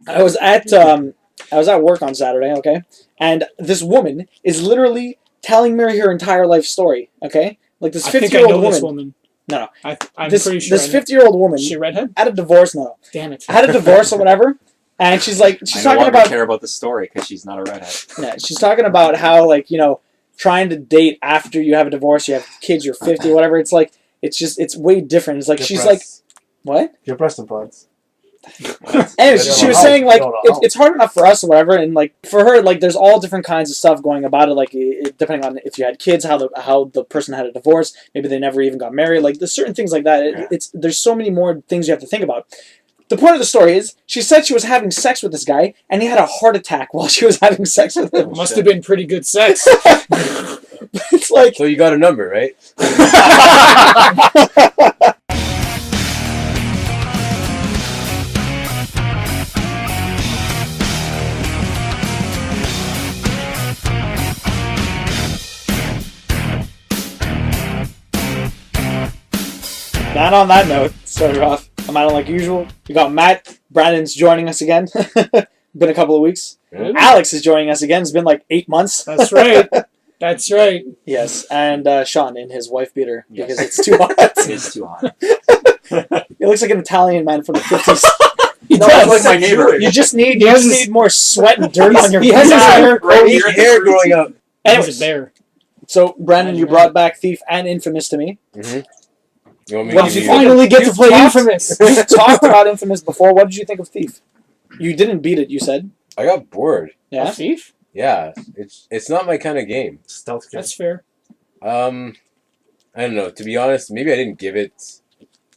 I was at work on Saturday, okay, and this woman is literally telling me her entire life story, okay, like this I think 50 I year know old this woman. woman. No, I'm this pretty sure. this 50-year-old woman Is she redhead? had a divorce. No, Damn it. had a divorce or whatever, and she's I talking no longer about care about the story because she's not a redhead. yeah, she's talking about how trying to date after you have a divorce, you have kids, you're 50, whatever. It's like it's way different. It's like Get she's breasts. like what? Get breast implants. Anyways, They she don't was help. saying like They don't help. it's hard enough for us or whatever, and like for her, like there's all different kinds of stuff going about it. Like depending on if you had kids, how the person had a divorce, maybe they never even got married. Like there's certain things like that. There's so many more things you have to think about. The point of the story is she said she was having sex with this guy, and he had a heart attack while she was having sex with him. Must have been pretty good sex. It's like So you got a number, right? not on that note. Started off. I'm out like usual. We got Matt. Brandon's joining us again. Been a couple of weeks. Yeah. Alex is joining us again. It's been like 8 months. That's right. That's right. Yes, and Sean in his wife beater because Yes. it's too hot. It is too hot. He looks like an Italian man from the 50s. He No, does. like my neighbor. You just need has his- need more sweat and dirt on your he has his face. hair Right His here. hair growing up. He's Anyways, a bear. so Brandon, you brought back Thief and Infamous to me. Mm-hmm. You want me What to did give you you? Finally get to You've play talked- Infamous. You talked about Infamous before. What did you think of Thief? You didn't beat it, you said. I got bored. Yeah. A thief? Yeah, it's not my kind of game. Stealth game. That's fair. I don't know. To be honest, maybe I didn't give it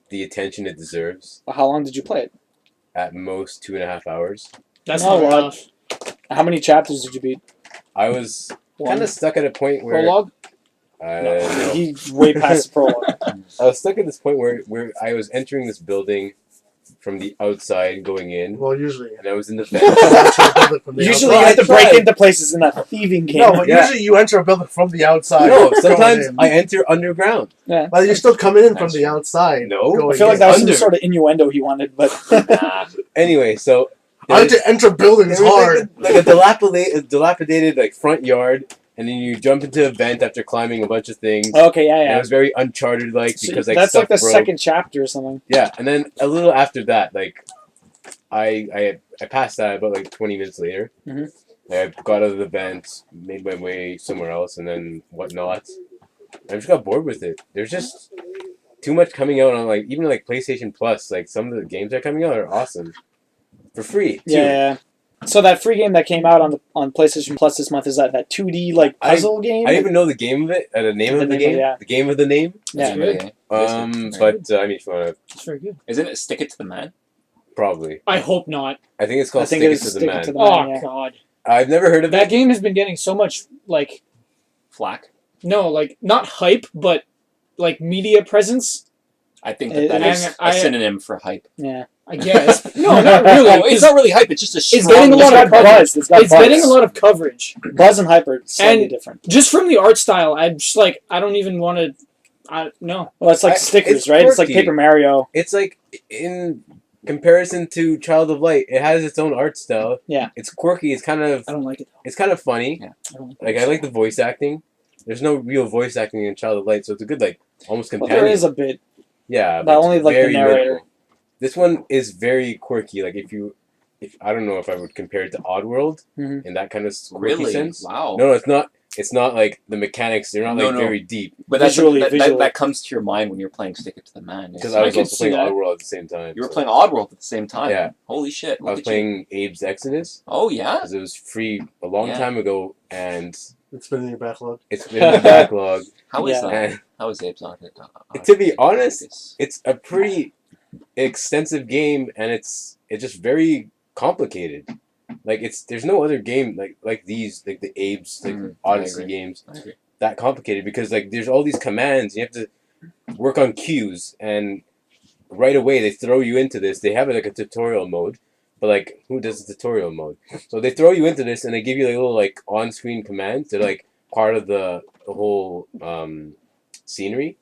the attention it deserves. How long did you play it? At most 2.5 hours. That's No, not what? enough. How many chapters did you beat? I was kind of stuck at a point where Prologue? no. He's way past the prologue. I was stuck at this point where I was entering this building from the outside going in, Well, usually. and I was in the You vent. enter a building from the Usually you outside. have to break into places in that thieving game. No, but Yeah. usually you enter a building from the outside. No, going sometimes in. I enter underground. But you're still coming in from That's the true. outside. No. going I feel like in. that was some Under. sort of innuendo he wanted, but Nah. Anyway, so I to enter buildings there was hard. like a dilapidated like front yard, and then you jump into a vent after climbing a bunch of things. okay, yeah, And it yeah. was very Uncharted like because like That's stuff like the broke. second chapter or something. Yeah, and then a little after that, like I passed that about like 20 minutes later. Mhm. I got out of the vent, made my way somewhere else, and then whatnot. I just got bored with it. There's just too much coming out on like even like PlayStation Plus. Like some of the games that are coming out are awesome for free. Too. Yeah. So that free game that came out on PlayStation Plus this month is that 2D like puzzle game. I didn't even know the game of it, the name of the game, yeah. the game of the name. Yeah. good. But I mean, if you wanna, It's very good. Isn't it Stick It to the Man? probably. I hope not. I think it's called I think Stick it It is to the Stick It Man. to the Oh, yeah. God. I've never heard of That it. game has been getting so much, like, Flack. no, like, not hype, but, like, media presence, I think It- that is and a I- synonym for hype. Yeah. I guess. No, not really. No, it's not really hype. It's just a strong. It's getting a It's lot got of coverage. buzz. It's got It's buzz. getting a lot of coverage. Buzz and hyper slightly And- different. Just from the art style, I'm just like, I don't even want to, no. Well, it's like I- stickers, it's right? It's like quirky. Paper Mario. It's like in comparison to Child of Light, it has its own art style. Yeah. It's quirky. It's kind of I don't like it. funny. Yeah. I don't Like I like the voice acting. There's no real voice acting in Child of Light, so it's a good like almost Well, companion. there is a bit. Yeah, but it's only, like, the very narrator. minimal. This one is very quirky. Like if I don't know if I would compare it to Oddworld Mhm. in that kind of quirky Really? sense. Wow. No, it's not. It's not like the mechanics. They're not No, like no. very deep. But that's Visually- that, visually. that comes to your mind when you're playing Stick It to the Man. Because It's- I was can also see playing that. Oddworld at the same time. You were so- playing Oddworld at the same time. Yeah. Holy shit! I Look was at you. playing Abe's Exodus Oh yeah. because it was free a long Yeah. time ago, and It's been in your backlog. it's been in the backlog. How is Yeah. that? And How is Abe's on it? to be honest, it's a pretty extensive game, and it's just very complicated. Like there's no other game like these like the Abe's like Mhm, I Odyssey agree. games I agree. that complicated because like there's all these commands, you have to work on cues, and right away they throw you into this. They have it like a tutorial mode, but like who does the tutorial mode? So they throw you into this and they give you like little like on-screen commands. They're like part of the whole scenery.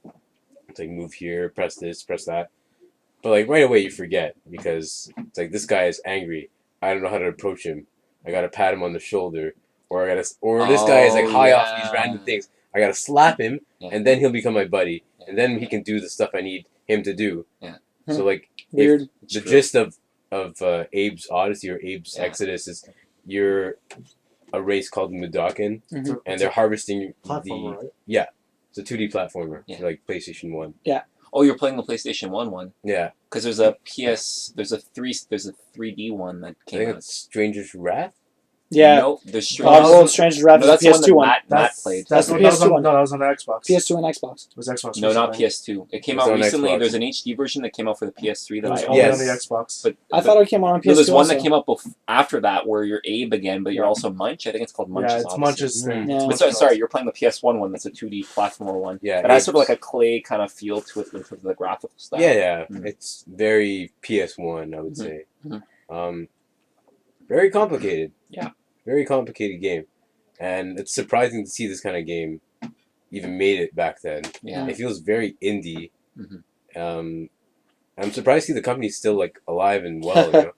It's like move here, press this, press that. But like right away you forget because it's like this guy is angry. I don't know how to approach him. I gotta pat him on the shoulder, or this guy is like high off these random things. I gotta slap him, and then he'll become my buddy, and then he can do the stuff I need him to do. Yeah. So like, Weird. the gist of Abe's Odyssey or Abe's Exodus is you're a race called Mudakin, and they're harvesting Platformer, right? Yeah, it's a 2D platformer, Yeah. like PlayStation 1. Oh, you're playing the PlayStation 1 one. Yeah, Because there's a 3D one that I came think out. it's Stranger's Wrath. Yeah. No, there's World Stranger's Wrath No, is that's the the one PS2 that one. Matt played. That's the that was PS2 on, one. No, that was on the Xbox. PS2 and Xbox. It was Xbox. No, not recently. PS2. It came It's out on recently. Xbox. There's an HD version that came out for the PS3 It that was I only own. on the Xbox. But I thought it came out on PS2 no, there's one also. that came out after that where you're Abe again, but you're also Munch. I think it's called Munch's Yeah, it's Odyssey. Munch's thing. Yeah. But sorry, you're playing the PS1 one. That's a 2D platformer one. Yeah, It has sort of like a clay kind of feel to it in terms of the graphical style. Yeah, Mhm. it's very PS1, I would Mhm. say. Mhm. Very complicated. Yeah. Very complicated game, and it's surprising to see this kind of game even made it back then. Yeah. It feels very indie. Mhm. I'm surprised to see the company's still like alive and well. You know?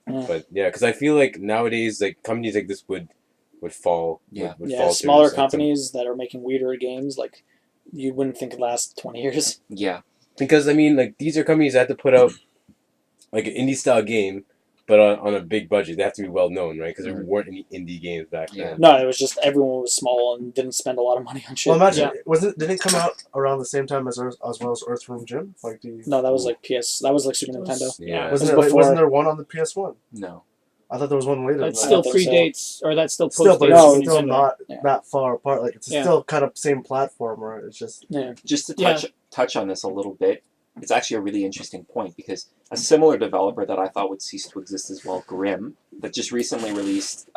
Yeah. But yeah, because I feel like nowadays like companies like this would fall. Yeah. would Yeah, falter smaller at some- companies that are making weirder games, like you wouldn't think it'd last 20 years. Yeah. Because I mean, like these are companies that have to put out like an indie style game, but on a big budget. They have to be well known, right? Because there weren't any indie games back Yeah. then. No, it was just everyone was small and didn't spend a lot of money on shit. Well, imagine, didn't it come out around the same time as well as Earthworm Jim? Like the No, that was like That was like Super Nintendo. Yeah. wasn't It there, was wasn't before. there one on the PS1? No. I thought there was one later. That than still think so. predates, or that still Still, but postdates it's No, Super still Nintendo. not Yeah. that far apart. Like it's Yeah. still kind of same platformer. It's just Yeah. Just to Yeah. touch on this a little bit, it's actually a really interesting point because a similar developer that I thought would cease to exist as well, Grimm, that just recently released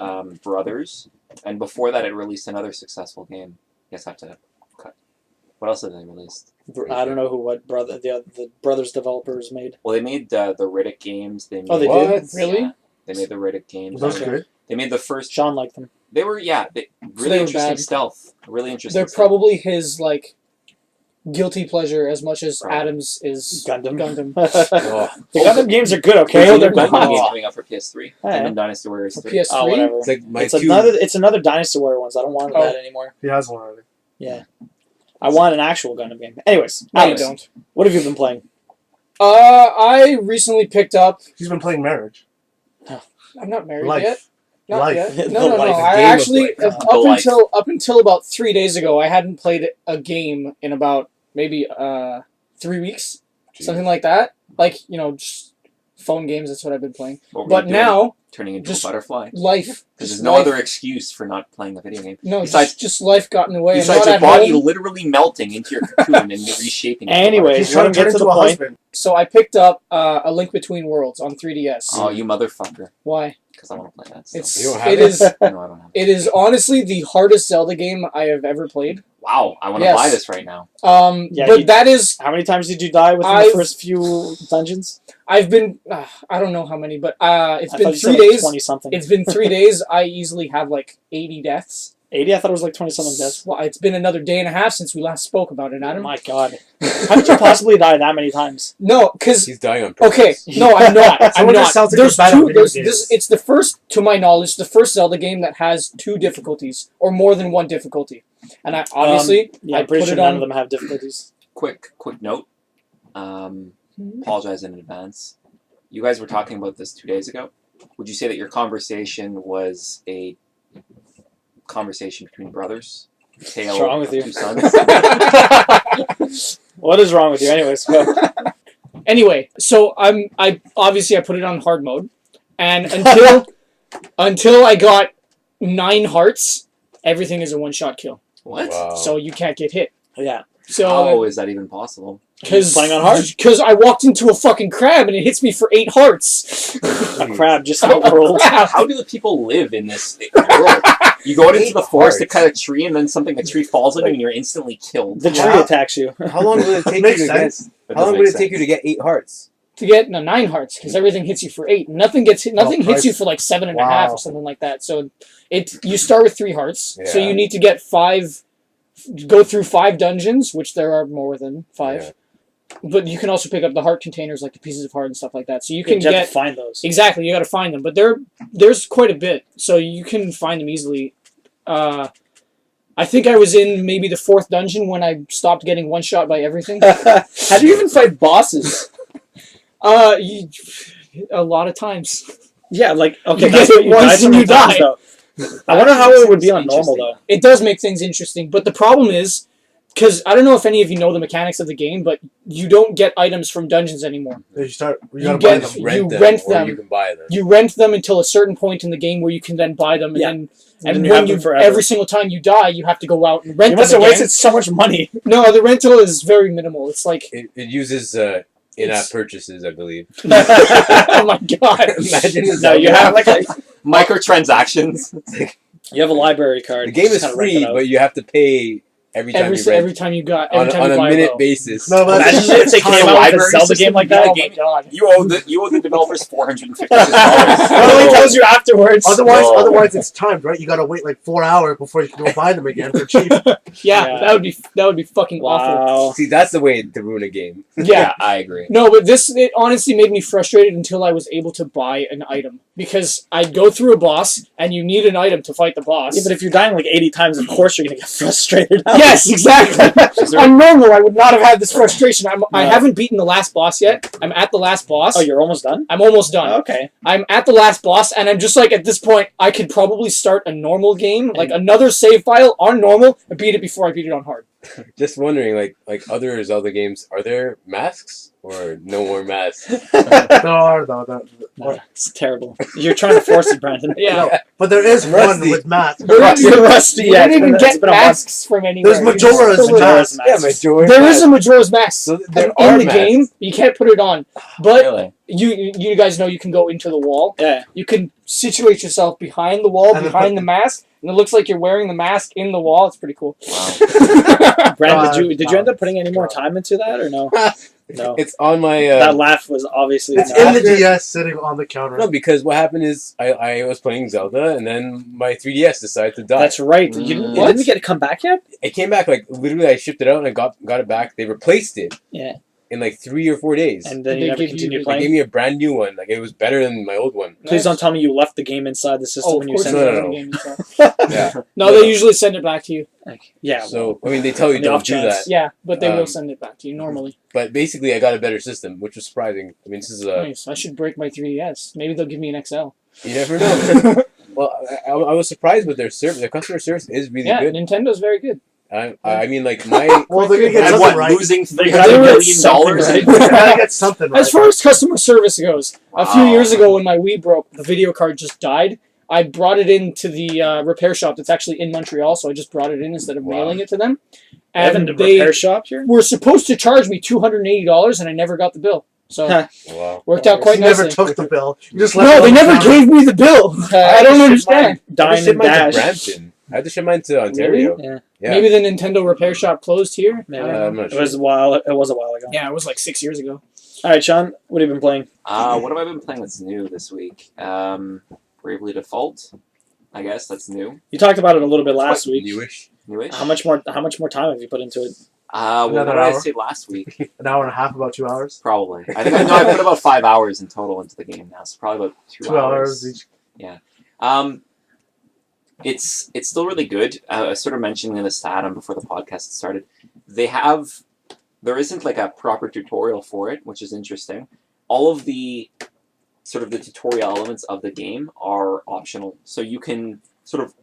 Brothers, and before that it released another successful game. Yes, I have to cut. What else have they released? I don't know what the Brothers developers made. Well, they made the Riddick games. They made, Oh, they What? did? Really? Yeah, they made the Riddick games. those Okay. good. They made the first. Sean liked them. They were really they were interesting bad. stealth. Really interesting. They're stealth. probably his like guilty pleasure as much as Probably. Adams is Gundam. Gundam. Oh, The Gundam games are good, okay? There's a They're new Gundam not. game coming out for PS3. Yeah. Gundam Dynasty Warriors For 3. PS3. Oh, whatever. it's like my It's two. another Dynasty Warrior ones. I don't want Oh. that anymore. He has one already. Yeah. I want an actual Gundam game. Anyways, No, you Alex, don't. what have you been playing? I recently picked up. He's been playing Marriage. I'm not married Life. yet. Not Life. yet. The No, no, no. life. I Game of actually life. The life. up until about 3 days ago, I hadn't played a game in about maybe 3 weeks, something like that. Like just phone games. That's what I've been playing. What were But you doing? now Turning into just a butterfly. life. Because just there's no life- other excuse for not playing a video game. No, Besides- just life got in the way. I'm Besides not your at body home. literally melting into your cocoon and reshaping it. Anyways, He's let trying him to turn get to into the a point. husband. So I picked up A Link Between Worlds on 3DS. Oh, you motherfucker. Why? Because I want to play that still. It's You don't have it it? is No, I don't have it. it is honestly the hardest Zelda game I have ever played. Wow, I want to Yes. buy this right now. Yeah, But you- that is How many times did you die within I've- the first few dungeons? I've been I don't know how many, but it's I been thought you 3 said days. 20 something. It's been 3 days. I easily have like 80 deaths. 80? I thought it was like 20 something deaths. Well, it's been another day and a half since we last spoke about it, Oh Adam. my god. How did you possibly die that many times? No, because He's dying on purpose. okay, no, I'm not. I'm Someone not. just sounds like There's they're bad at two. video There's games. this. It's the first, to my knowledge, the first Zelda game that has 2 difficulties or more than 1 difficulty. And I obviously Yeah, I I'm pretty put sure it none on. of them have difficulties. Quick note. Apologize in advance. You guys were talking about this 2 days ago. Would you say that your conversation was a conversation between brothers? Tale What's wrong of with you? 2 sons? What is wrong with you? Anyways, go. Anyway, so I obviously I put it on hard mode, and until I got 9 hearts, everything is a 1-shot kill. What? Wow. So you can't get hit. Yeah. So How is that even possible? because Playing on hard? because I walked into a fucking crab and it hits me for 8 hearts. A crab just A outrolled. crab. How do the people live in this world? You go out into the forest to Hearts. cut a tree, and then a tree falls on you, and you're instantly killed. The tree Yeah. attacks you. How long will it take you Makes to sense. get? That How long doesn't would make it take you to get 8 hearts? To get 9 hearts because everything hits you for 8. Nothing hits you Christ. for like 7.5 Wow. or something like that. So you start with 3 hearts. So Yeah. you need to get 5. Go through 5 dungeons, which there are more than 5. Yeah. but you can also pick up the heart containers, like the pieces of heart and stuff like that. So you You can have get to find those. exactly. You got to find them, but there's quite a bit, so you can find them easily. I think I was in maybe the 4th dungeon when I stopped getting one shot by everything. How do you even fight bosses? A lot of times. Yeah, like okay, You that's get what it you die once so and many you times, die. though. I wonder how it would be on normal though. It does make things interesting, but the problem is, because I don't know if any of you know the mechanics of the game, but you don't get items from dungeons anymore. You gotta You buy get- them. you them, rent or them. you can buy them. You rent them until a certain point in the game where you can then buy them, and Yeah. then And and you when have them you forever. every single time you die, you have to go out and rent You them must have again. wasted so much money. No, the rental is very minimal. It's like, It uses in-app It's- purchases, I believe. oh my god. Imagine this. No, you have like a Microtransactions. you have a library card. The game Just is kinda rent free, it out. but you have to pay every time you rent every time you got every on, time on you a buy minute bow. basis. No, but Imagine if they Time came out with a library Zelda system game like to that. Oh my god. You owe the developers $450. It only tells you afterwards. Otherwise it's timed, right? You gotta wait like 4 hours before you can go buy them again for cheap. Yeah, Yeah. that would be fucking awful. Wow. See, that's the way to ruin a game. Yeah. I agree. No, but it honestly made me frustrated until I was able to buy an item. Because I'd go through a boss, and you need an item to fight the boss. Yeah, but if you're dying like 80 times, of course you're gonna get frustrated. Yes, exactly. On normal, I would not have had this frustration. I No. haven't beaten the last boss yet. I'm at the last boss. Oh, you're almost done. I'm almost done. Okay. I'm at the last boss, and I'm just like, at this point, I could probably start a normal game, like another save file on normal, and beat it before I beat it on hard. Just wondering, like other Zelda games, are there masks or no more masks? No, it's terrible. You're trying to force it, Brandon. Yeah. No, but there is Rusty. one with masks. You're rusty. You Yeah, didn't even it's get been a month. masks from anywhere. There's You just Majora's fill it out. Majora's Yeah, Mask. Majora's There is Mask. a Majora's Mask So there in are the masks. game. You can't put it on, but Really? you guys know you can go into the wall. Yeah. You can situate yourself behind the wall, And then behind the mask, and it looks like you're wearing the mask in the wall. It's pretty cool. Wow. Brandon, did you end God. up putting any more time into that or no? No. It's on my. That laugh was obviously It's not. in the DS sitting on the counter. No, because what happened is I was playing Zelda and then my 3DS decided to die. That's right. You didn't, What? it didn't get to come back yet? It came back like literally I shipped it out and I got it back. They replaced it. Yeah. In like 3 or 4 days. And then They you never give you- continued they They playing? gave me a brand new one. Like it was better than my old one. Please don't tell me you left the game inside the system Oh, when of you course sent it it. No, is no, in no. the game itself. Yeah. No, No. they usually send it back to you. Like, yeah. So I mean, they tell you On the don't off do chance. that. Yeah, but they will Um, send it back to you normally. But basically, I got a better system, which was surprising. I mean, this is a Nice. I should break my 3DS. Maybe they'll give me an XL. you never know. Well, I was surprised with their service. Their customer service is really Yeah, good. Nintendo's very good. I mean, like my Well, they're gonna get And something what, right. losing They $300 gotta get million? something right. They gotta get something right. As far as customer service goes, a few Wow. years ago when my Wii broke, the video card just died. I brought it into the repair shop that's actually in Montreal, so I just brought it in instead of Wow. mailing it to them. Evan, And the they repair shop here? were supposed to charge me $280, and I never got the bill. So Huh. wow. worked out quite You never nicely. took the bill. You just left it No, on they the never counter. gave me the bill. I don't understand. I Dine had to ship and mine to dash. Brampton. I had to ship mine to Ontario. Yeah. Yeah. Maybe the Nintendo repair shop closed here. Maybe. I don't know. I'm not It sure. was a while. It was a while ago. Yeah, it was like 6 years ago. All right, Sean. What have you been playing? What have I been playing that's new this week? Bravely Default. I guess that's new. You talked about it a little bit last week. Newish. Newish. How much more time have you put into it? What Another did I hour? say last week? An hour and a half, about 2 hours. Probably. I think I put about 5 hours in total into the game now, so probably about 2 hours each. It's still really good. I was sort of mentioning in the stat before the podcast started. There isn't like a proper tutorial for it, which is interesting. All of the sort of the tutorial elements of the game are optional, so you can sort of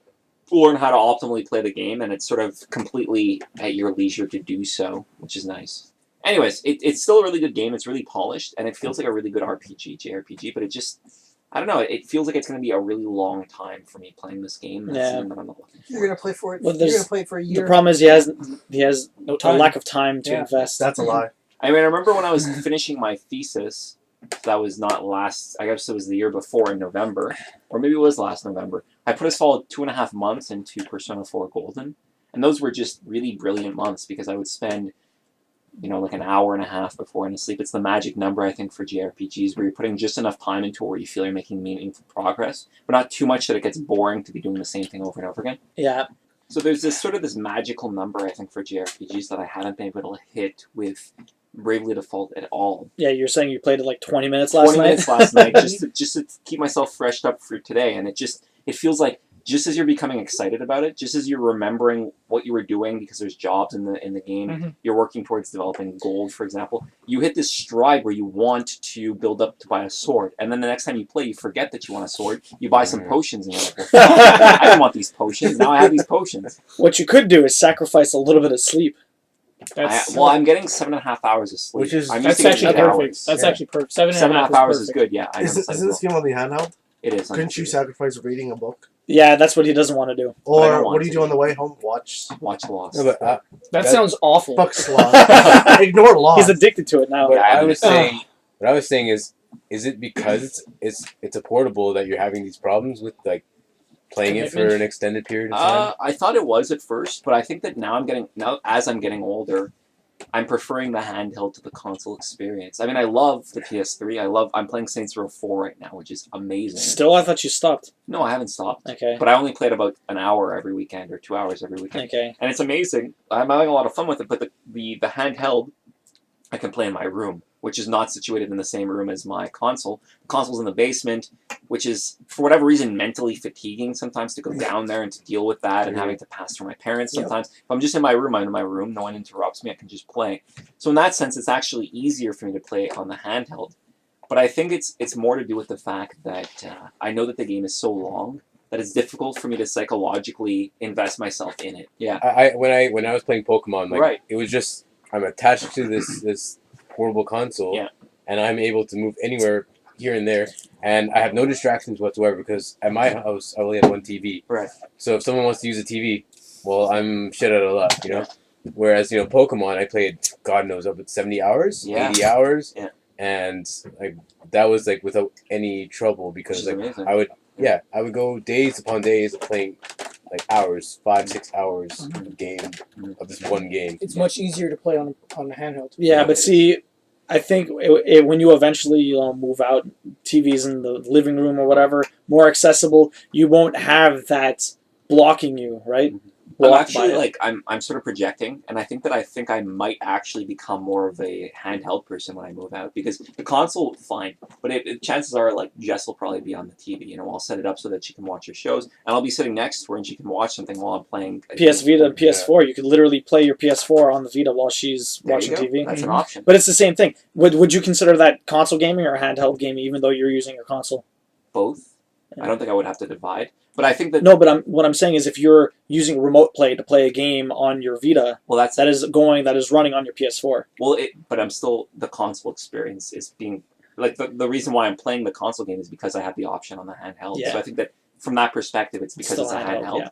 learn how to optimally play the game, and it's sort of completely at your leisure to do so, which is nice. Anyways, it's still a really good game. It's really polished, and it feels like a really good JRPG, but it just, I don't know, it feels like it's going to be a really long time for me playing this game. That's Yeah. something that I'm not looking for. You're gonna play for it. Well, You're there's- gonna play it for a The year. problem is he has No a time. lack of time to Yeah. invest. That's a lie. I mean, I remember when I was finishing my thesis, that was not last, I guess it was the year before in November, or maybe it was last November. I put a solid 2.5 months into Persona 4 Golden, and those were just really brilliant months because I would spend, like an hour and a half before going to sleep. It's the magic number, I think, for JRPGs, where you're putting just enough time into it where you feel you're making meaningful progress, but not too much that it gets boring to be doing the same thing over and over again. Yeah. So there's this magical number, I think, for JRPGs that I haven't been able to hit with Bravely Default at all. Yeah, you're saying you played it like 20 minutes last 20 night? minutes last night just to keep myself freshed up for today, and it feels like just as you're becoming excited about it, just as you're remembering what you were doing because there's jobs in the game, you're working towards developing gold, for example. You hit this stride where you want to build up to buy a sword, and then the next time you play, you forget that you want a sword. You buy some potions, and you're like, well, I didn't want these potions. Now I have these potions. What you could do is sacrifice a little bit of sleep. I'm getting 7.5 hours of sleep. Which is That's actually perfect. That's actually perfect. 7.5 hours is is perfect. good. Yeah, I Isn't this game on the handheld? It is. Couldn't you sacrifice reading a book? Yeah, that's what he doesn't want to do. Or what do you do on the way home? Watch Lost. No, but That sounds awful. Fuck Sloth. Ignore Lost. He's addicted to it now. what I was saying is it because it's a portable that you're having these problems with, like, playing it for an extended period of time? I thought it was at first, but I think that now as I'm getting older, I'm preferring the handheld to the console experience. I mean, I love the PS3. I'm playing Saints Row 4 right now, which is amazing. Still, I thought you stopped. No, I haven't stopped. Okay. But I only played about an hour every weekend or 2 hours every weekend. Okay. And it's amazing. I'm having a lot of fun with it, but the handheld, I can play in my room, which is not situated in the same room as my console. The console's in the basement, which is, for whatever reason, mentally fatiguing sometimes to go down there and to deal with that and having to pass through my parents sometimes. If I'm just in my room, I'm in my room. No one interrupts me. I can just play. So in that sense, it's actually easier for me to play on the handheld. But I think it's more to do with the fact that I know that the game is so long that it's difficult for me to psychologically invest myself in it. Yeah. When I was playing Pokemon, like, Right. it was just, I'm attached to this portable console, and I'm able to move anywhere here and there, and I have no distractions whatsoever because at my house I only have one TV. Right. So if someone wants to use a TV, well, I'm shit out of luck, you know. Whereas, you know, Pokemon, I played, God knows, up at 70 hours, 80 hours, and like that was like without any trouble because like amazing. I would go days upon days of playing like hours, 5-6 hours of a game of this one game. It's much easier to play on the handheld. Yeah, but see, I think when you eventually move out, TVs in the living room or whatever, more accessible, you won't have that blocking you, right? I'm actually I'm sort of projecting, and I think I might actually become more of a handheld person when I move out because the console, fine, but chances are like Jess will probably be on the TV. You know, I'll set it up so that she can watch her shows, and I'll be sitting next to her and she can watch something while I'm playing. PS Vita and PS4, you could literally play your PS4 on the Vita while she's watching TV. That's an option. But it's the same thing. Would you consider that console gaming or handheld gaming, even though you're using your console? Both. I don't think I would have to divide. But I think that what I'm saying is if you're using remote play to play a game on your Vita, that is running on your PS4. But I'm still, the console experience is being like the reason why I'm playing the console game is because I have the option on the handheld. Yeah. So I think that from that perspective, it's because it's a handheld. Yeah.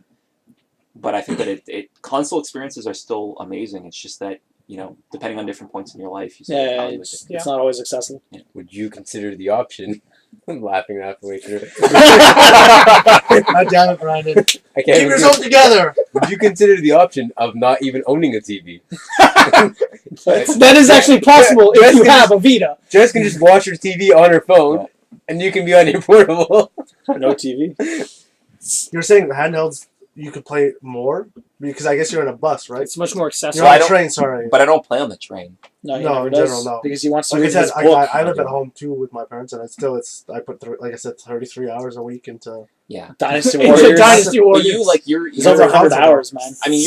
But I think that console experiences are still amazing. It's just that, you know, depending on different points in your life, you it's not always accessible. Yeah. Would you consider the option? I'm laughing halfway through. God damn it, Brandon. I can't Keep yourself together. Would you consider the option of not even owning a TV? That is actually possible if you have a Vita. Jess can just watch her TV on her phone, and you can be on your portable. No TV. You're saying the handhelds you could play more because I guess you're in a bus, right? It's much more accessible. You're on a train, sorry. But I don't play on the train. No, in general, no. Because he wants to Like I read said, his book. I live at home too with my parents, and I put like I said 33 hours a week into Dynasty It's Warriors. a Dynasty Warriors. But you're It's over 100 hours, man. I mean,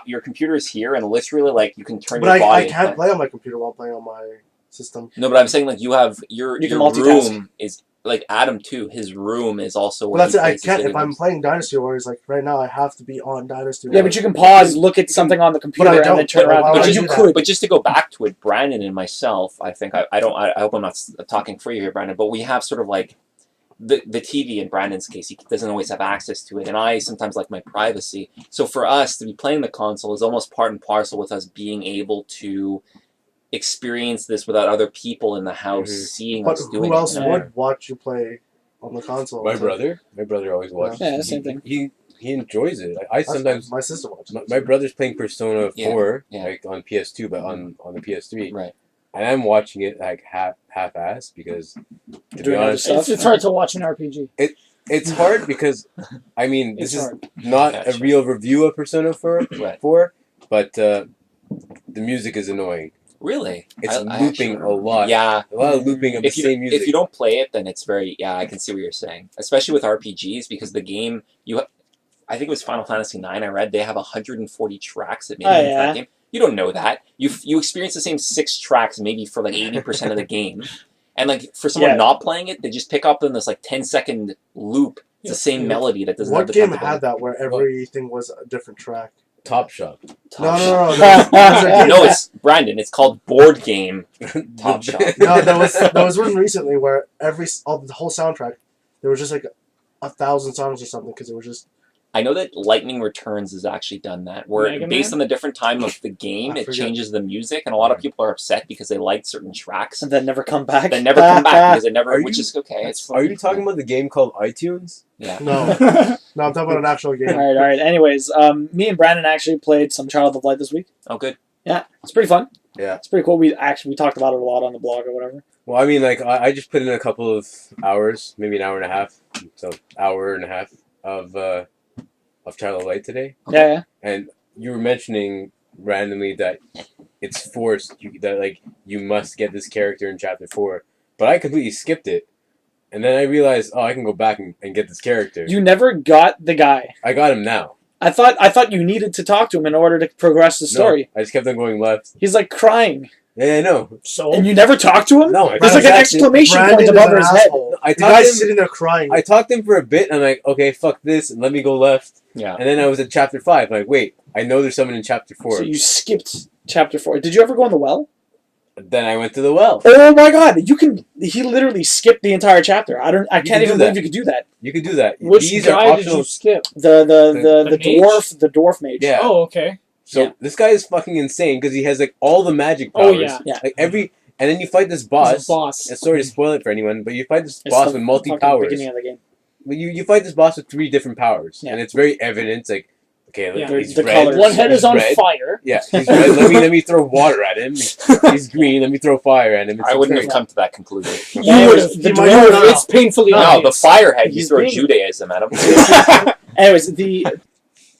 your computer is here, and literally, like, you can turn your But body. I can't play on my computer while playing on my system. No, but I'm saying like you have your can multitask. room is like Adam too. His room is also. Well, where that's it. I plays his can't. video If I'm games. playing Dynasty Warriors, like right now, I have to be on Dynasty Yeah, Warriors. but you can pause, look at something on the computer, and then turn around. Why would But I you do that? could. But just to go back to it, Brandon and myself, I think I hope I'm not talking for you here, Brandon. But we have sort of like the TV. In Brandon's case, he doesn't always have access to it, and I sometimes like my privacy. So for us to be playing the console is almost part and parcel with us being able to experience this without other people in the house seeing us doing it. Who else would watch you play on the console? My brother always watches. Yeah, the same thing. He enjoys it. I sometimes my sister watches. My brother's playing Persona 4 Yeah. like on PS2, but on the PS3. Right. And I'm watching it like half-assed because to be honest, It's hard to watch an RPG. it's hard because I mean this It's is hard. not That's a real review of Persona 4, Right. 4 but the music is annoying. Really? It's I actually looping a remember. lot. Yeah. A lot of looping of the same music. If you don't play it, then it's very I can see what you're saying, especially with RPGs because the game I think it was Final Fantasy IX. I read they have 140 tracks that make Oh, an yeah. entire game. You don't know that. You experience the same 6 tracks maybe for like 80% of the game, and like for someone Yeah. not playing it, they just pick up in this like 10-second loop. It's the same Yeah. melody that doesn't have What the game time to had that where everything was a different track? Top Shop. No. Shop. There's a game No, it's Brandon. It's called Board Game Top Shop. No, there was one recently where the whole soundtrack, there was just like 1,000 songs or something because it was just. I know that Lightning Returns has actually done that, where Mega based Man? on the different time of the game, I it forget. changes the music, and a lot of people are upset because they liked certain tracks And then never come back. that never come back because it never, Are which you- is okay. It's Are you talking about the game called iTunes? yeah. No, no, I'm talking about an actual game. All right. Anyways, me and Brandon actually played some Child of Light this week. Oh, good. Yeah, it's pretty fun. Yeah. It's pretty cool. We talked about it a lot on the blog or whatever. Well, I mean, like, I just put in a couple of hours, maybe an hour and a half, so hour and a half of Child of Light today. Yeah. And you were mentioning randomly that it's forced, that you must get this character in chapter 4. But I completely skipped it. And then I realized, I can go back and get this character. You never got the guy. I got him now. I thought you needed to talk to him in order to progress the story. No, I just kept on going left. He's like crying, Yeah, I know. So and you never talked to him. No, I There's like an actually- exclamation Brandon point is above an his head. asshole. I The talked guy's him. sitting there crying. I talked to him for a bit, and I'm like, okay, fuck this, and let me go left. Yeah. And then I was at chapter 5. I'm like, wait, I know there's someone in chapter 4. So you skipped chapter 4. Did you ever go in the well? Then I went to the well. Oh my God! He literally skipped the entire chapter. I can can't even do that. believe you could do that. You could do that. which These are guy did optional. you skip? The The dwarf mage. Yeah. Oh, okay. So Yeah. this guy is fucking insane because he has like all the magic Oh, powers. yeah. Like and then you fight this He's boss. a boss. And sorry to spoil it for anyone, but you fight this It's boss the with multi fucking powers. beginning of the game. But you fight this boss with 3 different powers, Yeah. and it's very evident. It's like, okay, Yeah. he's The red. colors. One head is he's on red. fire. Yeah, he's red. let me throw water at him. He's green. Let me throw fire at him. It's I wouldn't like- have come to that conclusion. You Anyways, would have. the You dwarf- might not. It's painfully No, the obvious. firehead, you He's throw being- Judaism at him. Anyways, the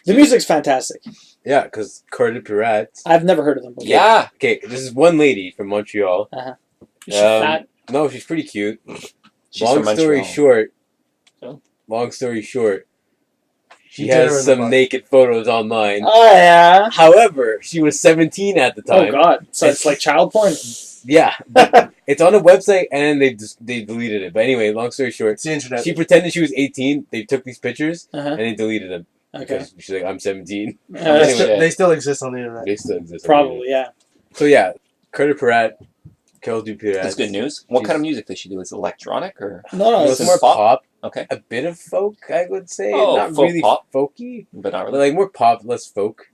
music's fantastic. Yeah, because Cœur de Pirate. I've never heard of them before. Yeah. Okay, this is one lady from Montreal. Is she fat? No, she's pretty cute. She's Long from story Montreal. short. So? Long story short. She You did her in has the some butt. naked photos online. Oh yeah. However, she was 17 at the time. Oh God. So it's like child porn. Yeah, but it's on a website and they deleted it. But anyway, long story short, It's the internet. she pretended she was 18. They took these pictures Uh-huh. and they deleted them Okay. because she's like, I'm 17. They Anyway. still- they still exist on the internet. They still exist. Probably yeah. So yeah, Cœur de Pirate, Cœur du Pirate. That's good news. What She's- kind of music does she do? Is it electronic or No, It's it's more pop? pop, okay? a bit of folk, I would say. Oh, Not folk really pop? folky, But not but really. like more pop, less folk.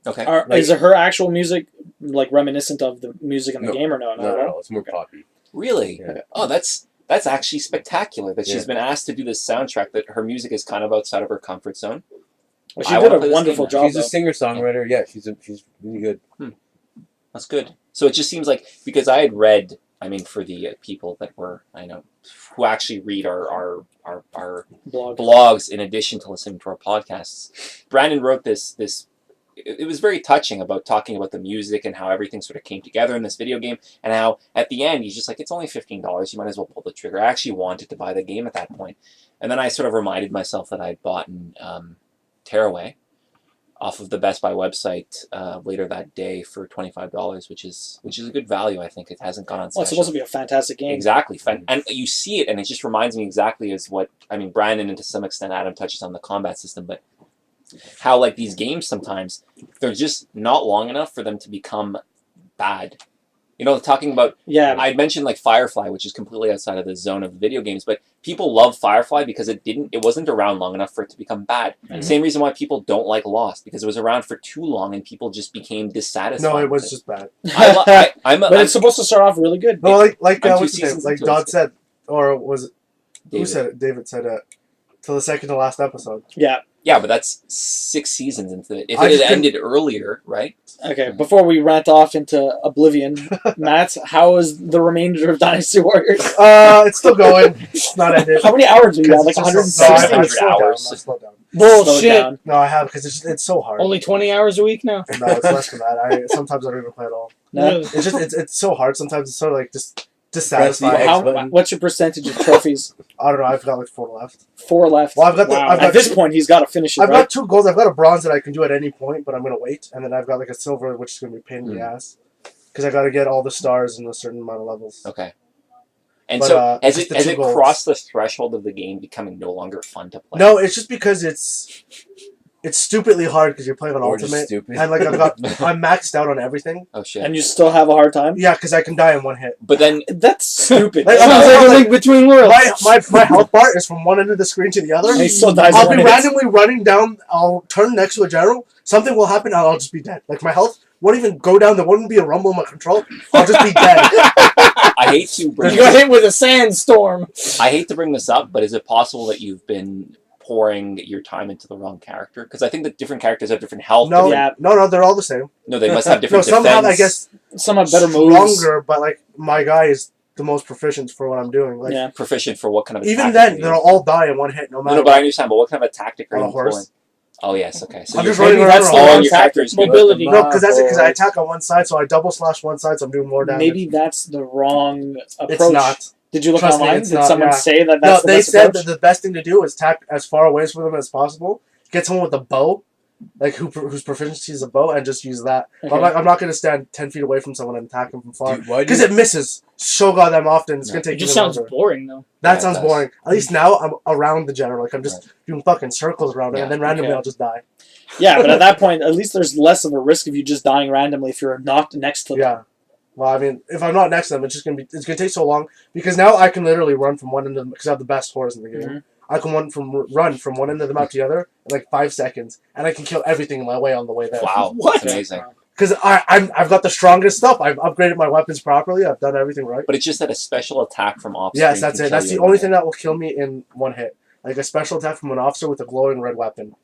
Okay. like- is her actual music like reminiscent of the music in the No. game or no? Not at all. It's more poppy. Really? Yeah. Oh, that's actually spectacular that she's Yeah. been asked to do this soundtrack. That her music is kind of outside of her comfort zone. Well, she I did wanna a play this wonderful game job. She's a Though. singer-songwriter. Yeah, she's really good. That's good. So it just seems like because I had read, I mean, for the people that were I know who actually read our Blog. blogs in addition to listening to our podcasts. Brandon wrote this. It was very touching about talking about the music and how everything sort of came together in this video game, and how at the end he's just like, it's only $15. You might as well pull the trigger. I actually wanted to buy the game at that point, and then I sort of reminded myself that I'd bought Tearaway off of the Best Buy website later that day for $25, which is a good value. I think it hasn't gone on Well, it's special. supposed to be a fantastic game. Exactly. And you see it, and it just reminds me exactly as what, I mean, Brandon and to some extent Adam touches on the combat system, but how, like, these games sometimes, they're just not long enough for them to become bad. You know, talking about, Yeah. I'd mentioned, like, Firefly, which is completely outside of the zone of video games, but people love Firefly because it wasn't around long enough for it to become bad. Mhm. Same reason why people don't like Lost, because it was around for too long and people just became dissatisfied. No, it with was just bad. I'm But it's supposed to start off really good. No, like I'm 2 what's his name? seasons Like into it, Dodd it's said, or was it? Who David. said it? David said it. Till the second to last episode. Yeah. Yeah, but that's 6 seasons into it. If I it had just couldn't- ended earlier, right? Okay. Before we rant off into oblivion, Matt, how is the remainder of Dynasty Warriors? It's still going. It's not ended. How many hours are you at? Like Because it's 160? just- no, I 160 slowed down, hours. I slowed down. Slow it Bullshit. down. No, I have because it's so hard. Only 20 hours a week now. No, it's less than that. Sometimes I don't even play at all. No? Really? It's just it's so hard. Sometimes it's sort of like just Press the dissatisfying. X How, button. what's your percentage of trophies? I don't know. I've got like 4 left. 4 left. Well, I've got Wow. I've got At this two- point, he's got to finish it, I've right? got 2 golds. I've got a bronze that I can do at any point, but I'm gonna wait. And then I've got like a silver, which is gonna be a pain in the ass because I got to get all the stars in a certain amount of levels. Okay. And But, so has just it the 2 goals. crossed the threshold of the game becoming no longer fun to play? No, it's just because it's stupidly hard because you're playing on Or just ultimate, stupid. and like I'm maxed out on everything. Oh shit. And you still have a hard time? Yeah, because I can die in 1 hit. But then That's stupid. Like, Sounds like a link between worlds. My health bar is from one end of the screen to the other. And he still dies I'll in be 1 hit. randomly running down. I'll turn next to a general. Something will happen, and I'll just be dead. Like my health won't even go down. There wouldn't be a rumble in my control. I'll just be dead. I hate to bring You got hit with a sandstorm. I hate to bring this up, but is it possible that you've been pouring your time into the wrong character? Because I think that different characters have different health. No, Yeah. no, they're all the same. No, they must have No, different some defense. have, I guess, Some have better moves. stronger, but like my guy is the most proficient for what I'm doing. Like Yeah. Proficient for what kind of even tactic then, are you they'll using? all die in 1 hit, no No, matter. no, but I what. understand. But what kind of a tactic are On you a horse? employing? Oh yes, okay. So I'm you're just running Maybe around. that's the oh, wrong your tactic. character is good. Mobility. No, because that's it. Because I attack on one side, so I double slash one side, so I'm doing more damage. Maybe that's the wrong approach. it's not. Did you look Trust me, online? it's Did not, someone yeah. say that No, that's the they best said approach? that the best thing to do is tack as far away from them as possible. Get someone with a bow, like whose proficiency is a bow, and just use that. Okay. I'm not going to stand 10 feet away from someone and attack them from far. Dude, why do Because you, it misses so goddamn often. It's Yeah. going to It take just even sounds longer. boring, though. That Yeah, it sounds does. boring. At least now I'm around the general. Like I'm just doing fucking circles around it, Yeah, and then randomly okay. I'll just die. Yeah, but at that point, at least there's less of a risk of you just dying randomly if you're not next to them. Yeah. Well, I mean, if I'm not next to them, it's gonna take so long because now I can literally run from one end of them because I have the best horse in the game. Mhm. I can run from one end of the map to the other in like 5 seconds, and I can kill everything in my way on the way there. Wow, What? that's amazing. Because I've got the strongest stuff. I've upgraded my weapons properly. I've done everything right. But it's just that a special attack from off. Yes, screen that's can it. kill That's you the in only one thing hit. that will kill me in 1 hit. Like a special attack from an officer with a glowing red weapon.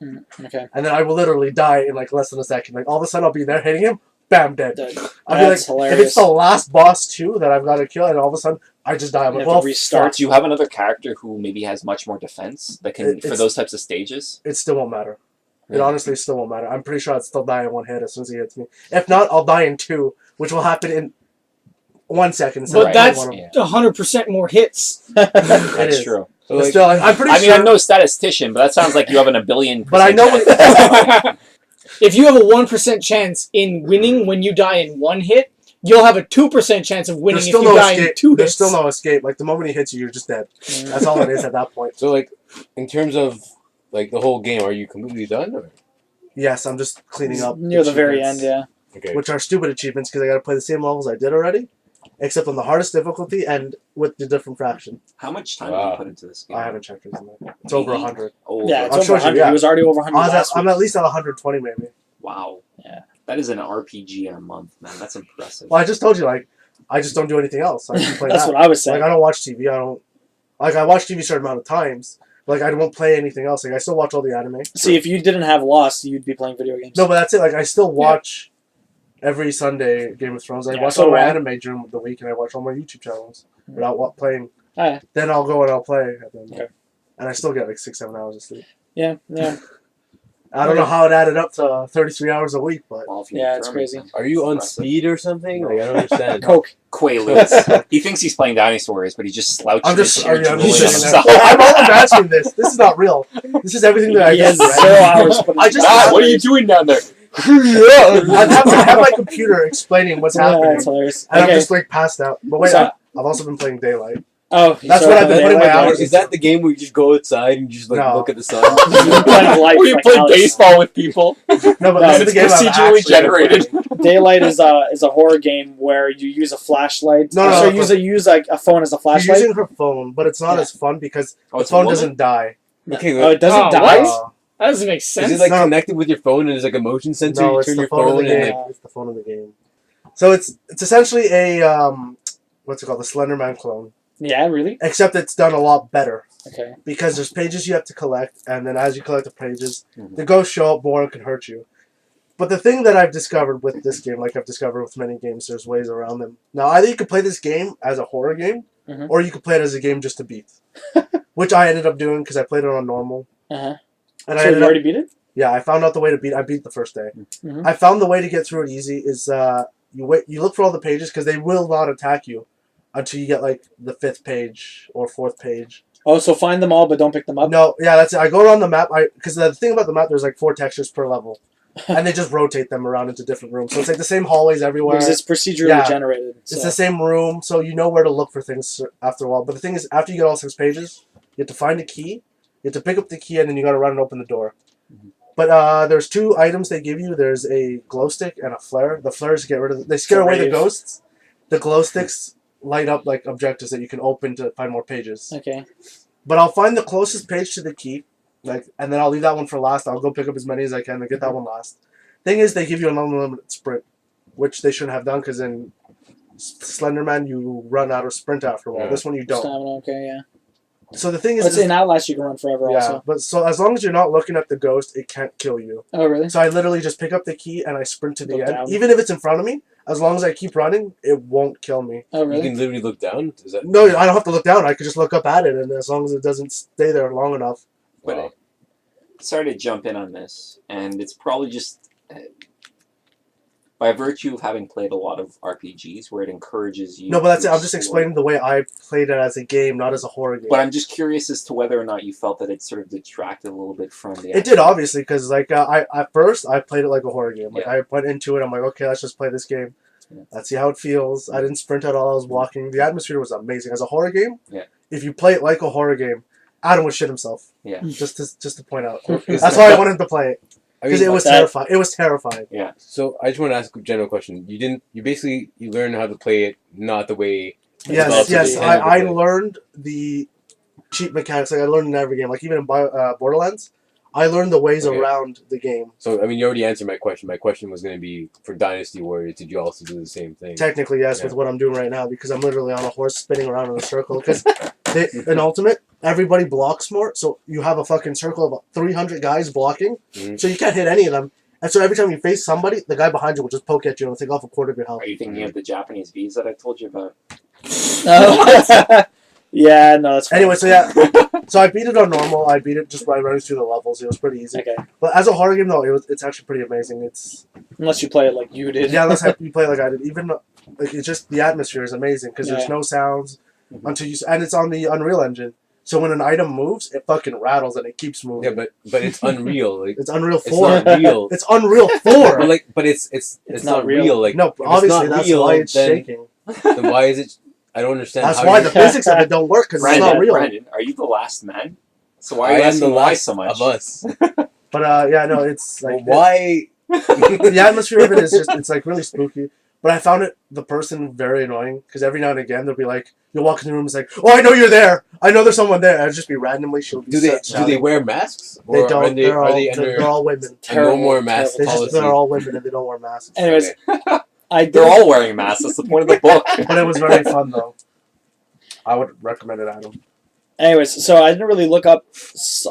Okay. And then I will literally die in like less than a second. Like all of a sudden I'll be there hitting him, bam, dead. That- I'll be like, That's if hilarious. it's the last boss too that I've got to kill, and all of a sudden I just die. I'm You like, have to well, restart. Do you have another character who maybe has much more defense that can for It's- those types of stages? it still won't matter. It Really? honestly still won't matter. I'm pretty sure I'd still die in 1 hit as soon as he hits me. If not, I'll die in 2, which will happen in 1 second. instead But of that's one of them. Yeah. 100% more hits. That's is. true. so But like, still, I'm pretty I sure. mean, I'm no statistician, but that sounds like you have an a billion. But I know when- If you have a 1% chance in winning when you die in 1 hit, you'll have a 2% chance of winning there's if still you no die in escape. 2 There's hits. still no escape. Like the moment he hits you, you're just dead. That's all it is at that point. so like, in terms of like the whole game, are you completely done? Or? Yes, I'm just cleaning up Near the very end, achievements, yeah. Okay. which are stupid achievements because I got to play the same levels I did already, except on the hardest difficulty and with the different fraction. How much time have Wow. you put into this game? I haven't checked recently. It's over 100. Oh, Yeah, it's I'll over show you, 100. yeah. He was already over 100 last I'm week. at least at 120 maybe. wow. Yeah. That is an RPG in a month, man. That's impressive. Well, I just told you, like, I just don't do anything else. I just play That's that. what I was saying. Like, I don't watch TV. I don't. Like, I watch TV a certain amount of times. But, like, I won't play anything else. Like, I still watch all the anime. See, if you didn't have Lost, you'd be playing video games. No, but that's it. Like, I still watch every Sunday Game of Thrones. I Yeah, watch so all my do I. anime during the week, and I watch all my YouTube channels without playing. Oh, yeah. Then I'll go and I'll play. And, then, Okay. and I still get, like, 6-7 hours of sleep. Yeah. I don't know how it added up to 33 hours a week, but Well, if you Yeah, make it's Germans, crazy. then Are you on impressive. speed or something? Like I don't understand. Coke. Quaaludes. He thinks he's playing dinosaurs, but he's just slouching I'm just, his chair, I'm drooling just on sitting himself. there. I'm all imagining this. This is not real. This is everything that I He has just 0 read. hours. put I in- just- Ah, what are you doing down there? I have my computer explaining what's Yeah, happening, it's hilarious. and I'm Okay. just like passed out. But wait, So- I've also been playing Daylight. Oh, That's so what I've been putting my Daylight hours Game. Is that the game where you just go outside and just like No. look at the sun? You're playing life Where you like play Alex. baseball with people? No, but No, this is it's the game I've procedurally actually been generated. playing. Daylight is a horror game where you use a flashlight. No, so no, use a phone as a You're flashlight. using her phone, but it's not Yeah. as fun because Oh, the it's a phone woman? doesn't die. Okay, Oh, it doesn't Oh, die. what? That doesn't make sense. Is it like No. connected with your phone and there's like a motion sensor? No, You it's turn the your phone of phone the and game. like It's the phone of the game. So it's essentially a what's it called? The Slenderman clone, Yeah, really? except it's done a lot better Okay. because there's pages you have to collect, and then as you collect the pages, Mhm. the ghosts show up more and can hurt you. But the thing that I've discovered with this game, like I've discovered with many games, there's ways around them. Now, either you could play this game as a horror game, Mhm. or you could play it as a game just to beat, which I ended up doing because I played it on normal. Uh-huh. And So you already beat it? Yeah, I found out the way to beat. I beat the first day. Mhm. I found the way to get through it easy. Is you wait, you look for all the pages because they will not attack you until you get like the 5th page or 4th page. Oh, so find them all, but don't pick them up. No, yeah, that's it. I go around the map. Because the thing about the map, there's like 4 textures per level, and they just rotate them around into different rooms. So it's like the same hallways everywhere. Because it's procedurally Yeah. generated. So. It's the same room, so you know where to look for things after a while. But the thing is, after you get all 6 pages, you have to find a key. You have to pick up the key, and then you got to run and open the door. But there's 2 items they give you. There's a glow stick and a flare. The flares get rid of. They scare away the ghosts. The glow sticks light up like objectives that you can open to find more pages. Okay. But I'll find the closest page to the key, and then I'll leave that one for last. I'll go pick up as many as I can and get that one last. Thing is, they give you an unlimited sprint, which they shouldn't have done because in Slenderman you run out of sprint after a while. Yeah. This one you don't. Stamina, okay, yeah. So the thing is, Let's say in Outlast you can run forever yeah. also. But so as long as you're not looking at the ghost, it can't kill you. Oh, really? So I literally just pick up the key and I sprint to the Look end. down. Even if it's in front of me, as long as I keep running, it won't kill me. Oh, You really? can literally look down. Is that? No, I don't have to look down. I can just look up at it, and as long as it doesn't stay there long enough. But Wow. sorry to jump in on this, and it's probably just by virtue of having played a lot of RPGs where it encourages you. No, but that's it. to I'm just explore. explaining the way I played it as a game, not as a horror game. But I'm just curious as to whether or not you felt that it sort of detracted a little bit from the. It did, obviously, because like I at first I played it like a horror game. Like Yeah. I went into it, I'm like, okay, let's just play this game. Yeah. Let's see how it feels. I didn't sprint at all. I was walking. The atmosphere was amazing as a horror game. Yeah. If you play it like a horror game, Adam would shit himself. Yeah. Just to point out. Is That's that- why I wanted to play it I because mean, it was that- terrifying. It was terrifying. so I just want to ask a general question. You basically learned how to play it not the way. Yes, developers yes. intended to I play. learned the cheat mechanics. Like I learned in every game. Like even in Borderlands, I learned the ways Okay. around the game. So I mean, you already answered my question. My question was going to be for Dynasty Warriors. Did you also do the same thing? Technically, yes, Yeah. with what I'm doing right now, because I'm literally on a horse spinning around in a circle. Because in Ultimate, everybody blocks more, so you have a fucking circle of 300 guys blocking, Mhm. so you can't hit any of them. And so every time you face somebody, the guy behind you will just poke at you and take off a quarter of your health. Are you thinking of the Japanese V's that I told you about? Oh. Yeah, no, that's fine. Anyway, so yeah, so I beat it on normal. I beat it just by running through the levels. It was pretty easy. Okay. But as a horror game, though, it's actually pretty amazing. It's Unless you play it like you did. yeah, unless you play like I did. Even like it's just the atmosphere is amazing because there's Yeah. no sounds Mhm. until you and it's on the Unreal Engine. So when an item moves, it fucking rattles and it keeps moving. Yeah, but it's unreal. Like It's Unreal it's 4. not real. It's Unreal But 4. like, but it's not not real. real. Like No, if it's obviously not that's real, why it's then, shaking. Then why is it? I don't understand. That's how why you- the physics of it don't work because it's not real. Brandon, are you the last man? So why are I you am the asking why last so much? of us. But yeah, no, it's like Well, why? the atmosphere of it is just it's like really spooky. But I found the person very annoying because every now and again they'll be like, you'll walk in the room, it's like, oh, I know you're there. I know there's someone there. And it'll just be randomly. She'll be Do they shouting. wear masks? They Or don't. Are they, they're, are all, they they're under all women. a no more mask terrible policy? They're all women and they don't wear masks. Anyways, Okay. I did. They're all wearing masks. That's the point of the book. But it was very fun though. I would recommend it, Adam. Anyways, so I didn't really look up.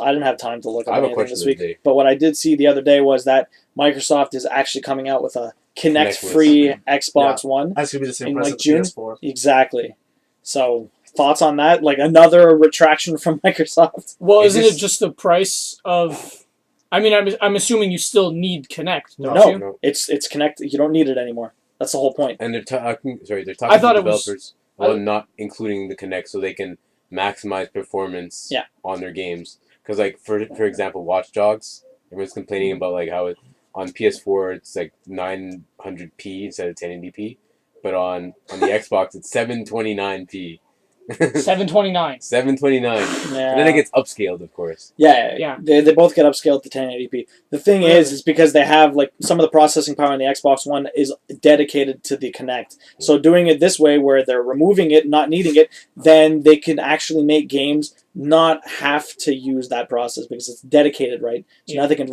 I didn't have time to look I up have a anything question this of the week. day. But what I did see the other day was that Microsoft is actually coming out with a Kinect-free Xbox One. That's gonna be the same In, price like, as the June? PS4. Exactly. So thoughts on that? Like another retraction from Microsoft. Well, It isn't just- it just the price of? I mean, I'm assuming you still need Kinect, don't No. you? No. It's Kinect. You don't need it anymore. That's the whole point. And they're talking. Sorry, they're I talking thought to it was- developers about not including the Kinect so they can maximize performance Yeah. on their games. Because, like, for example, Watch Dogs, everyone's complaining about like how on PS4 it's like 900p instead of 1080p, but on the Xbox it's 729p. 729. 729. Yeah. And then it gets upscaled, of course. Yeah, Yeah. They both get upscaled to 1080p. The thing is because they have like some of the processing power on the Xbox One is dedicated to the Kinect. So doing it this way, where they're removing it, not needing it, then they can actually make games not have to use that process because it's dedicated, right? So now they can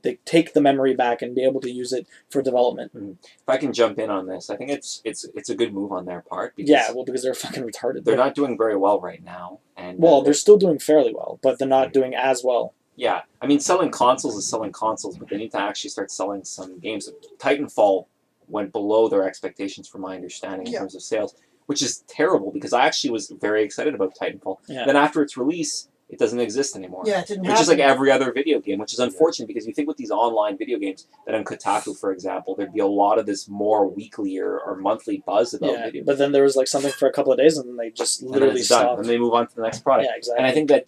they take the memory back and be able to use it for development. If I can jump in on this, I think it's a good move on their part because Yeah, well, because they're fucking retarded. they're not doing very well right now. And Well, they're still doing fairly well, but they're not doing as well. yeah, I mean, selling consoles is selling consoles, but they need to actually start selling some games. Titanfall went below their expectations, from my understanding, in terms of sales, which is terrible because I actually was very excited about Titanfall. Yeah. Then after its release, It doesn't exist anymore. Yeah, it didn't It's just like happen. every other video game, which is unfortunate because you think with these online video games that on Kotaku, for example, there'd be a lot of this more weekly or monthly buzz about Yeah, video games. but then there was like something for a couple of days, and then they just And then literally it's done, stopped. and they move on to the next product. Yeah, exactly. And I think that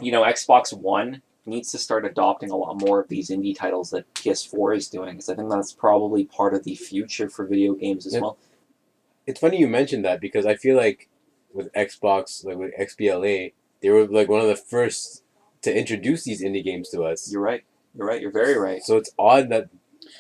Xbox One needs to start adopting a lot more of these indie titles that PS4 is doing, because I think that's probably part of the future for video games as Yeah. well. It's funny you mentioned that because I feel like with Xbox, like with XBLA, they were like one of the first to introduce these indie games to us. You're right. You're right. You're very right. So it's odd that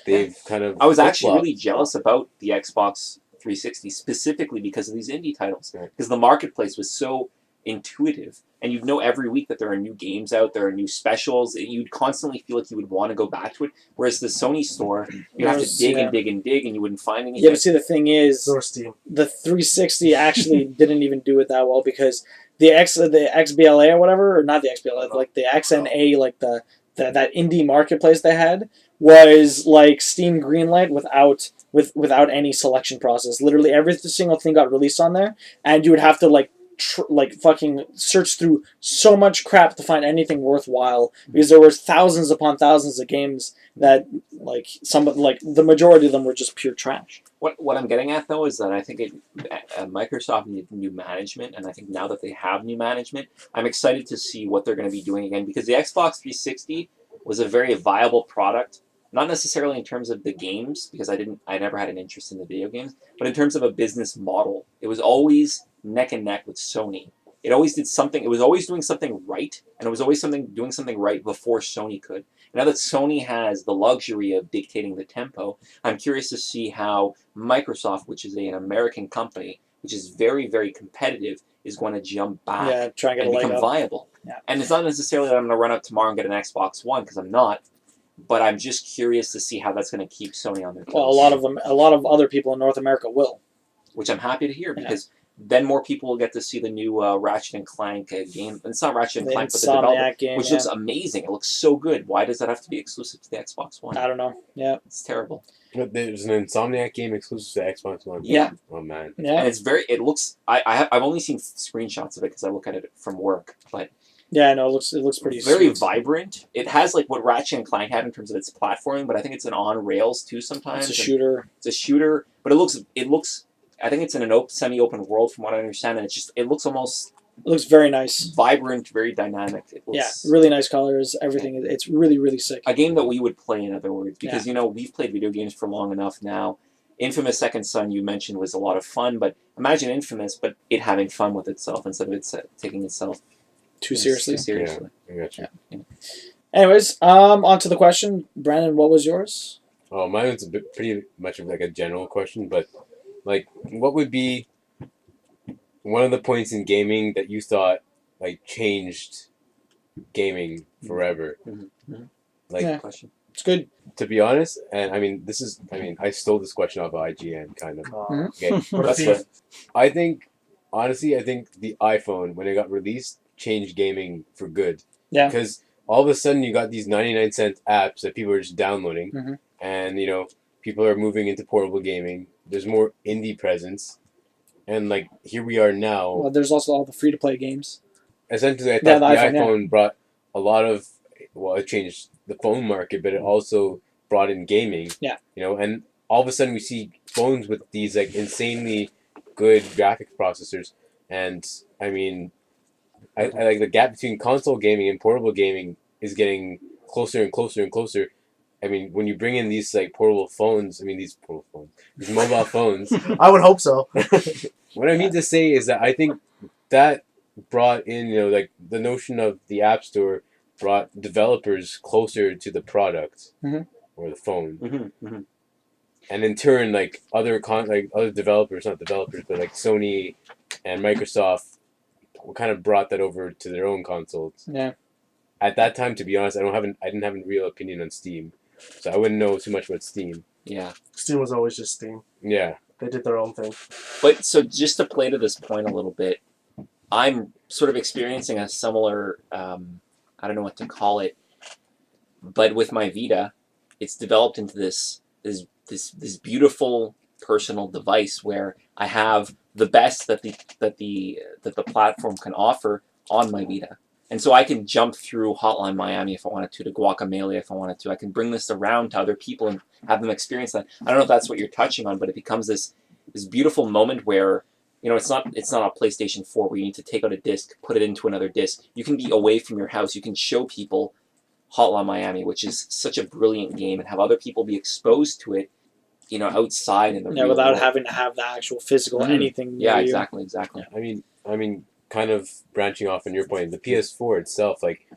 they've kind of. I was actually flip-flopped. really jealous about the Xbox 360 specifically because of these indie titles. Right. Because the marketplace was so intuitive, and you'd know every week that there are new games out, there are new specials. You'd constantly feel like you would want to go back to it. Whereas the Sony store, you have to There's- dig yeah. and dig and dig, and you wouldn't find anything. Yeah, but see, the thing is, Or Steam. the 360 actually didn't even do it that well because the XBLA or whatever, or not the XBLA, like the XNA, like that indie marketplace they had was like Steam Greenlight without any selection process. Literally every single thing got released on there, and you would have to like fucking search through so much crap to find anything worthwhile because there were thousands upon thousands of games that like the majority of them were just pure trash. What I'm getting at though is that I think Microsoft needs new management, and I think now that they have new management, I'm excited to see what they're going to be doing again, because the Xbox 360 was a very viable product, not necessarily in terms of the games, because I never had an interest in the video games, but in terms of a business model. It was always neck and neck with Sony. It always did something. It was always doing something right, and it was always doing something right before Sony could. Now that Sony has the luxury of dictating the tempo, I'm curious to see how Microsoft, which is an American company, which is very, very competitive, is going to jump back Yeah, try and get and a leg become up. viable. Yeah. And it's not necessarily that I'm going to run up tomorrow and get an Xbox One, because I'm not. But I'm just curious to see how that's going to keep Sony on their toes. Well, a lot of other people in North America will. Which I'm happy to hear, Yeah. because then more people will get to see the new Ratchet and Clank game. It's not Ratchet and The Clank, but the development, Insomniac game, which yeah. looks amazing. It looks so good. Why does that have to be exclusive to the Xbox One? I don't know. Yeah. It's terrible. But there's an Insomniac game exclusive to Xbox One. Yeah. Oh man. Yeah. And it's it looks, I've only seen screenshots of it because I look at it from work, but Yeah, no, it looks pretty very sweet. vibrant. It has like what Ratchet and Clank had in terms of its platforming, but I think it's an on rails too sometimes. It's a and shooter. It's a shooter, but it looks. I think it's in an semi-open world, from what I understand, and it looks almost It looks very nice. vibrant, very dynamic. It Yeah, looks, really nice colors. Everything. It's really, really sick. a game that we would play, in other words, because we've played video games for long enough now. Infamous Second Son, you mentioned, was a lot of fun, but imagine Infamous, but it having fun with itself instead of it taking itself Too seriously. Too seriously. I got you. Anyways, on to the question. Brandon, what was yours? Oh, mine was pretty much of like a general question, but like, what would be one of the points in gaming that you thought like changed gaming forever? Mhm. Like, Yeah. Question. It's good. to be honest, and I mean, I stole this question off of IGN, kind of. Mhm. Okay, What a That's thief. I think, honestly, the iPhone, when it got released, changed gaming for good. Yeah. Because all of a sudden you got these 99-cent apps that people are just downloading, Mhm. and people are moving into portable gaming. There's more indie presence, and like here we are now. Well, there's also all the free to play games. Essentially, I Yeah, thought the the iPhone, iPhone brought a lot of, it changed the phone market, but it also brought in gaming. Yeah. And all of a sudden we see phones with these like insanely good graphics processors, and I mean, I like the gap between console gaming and portable gaming is getting closer and closer and closer. I mean, when you bring in these like portable phones, these mobile phones. I would hope so. What I mean to say is that I think that brought in, like the notion of the App Store brought developers closer to the product Mhm. or the phone, Mm-hmm. and in turn, like other developers, not developers, but like Sony and Microsoft, kind of brought that over to their own consoles. Yeah. At that time, to be honest, I didn't have a real opinion on Steam, so I wouldn't know too much about Steam. Yeah. Steam was always just Steam. Yeah. They did their own thing. But so just to play to this point a little bit, I'm sort of experiencing a similar, I don't know what to call it, but with my Vita, it's developed into this beautiful personal device where I have the best that the platform can offer on my Vita. And so I can jump through Hotline Miami if I wanted to Guacamelee if I wanted to. I can bring this around to other people and have them experience that. I don't know if that's what you're touching on, but it becomes this beautiful moment where, it's not a PlayStation 4 where you need to take out a disc, put it into another disc. You can be away from your house. You can show people Hotline Miami, which is such a brilliant game, and have other people be exposed to it, outside in the real without world. having to have the actual physical anything. Yeah, near you. exactly. I mean, kind of branching off on your point, the PS4 itself, like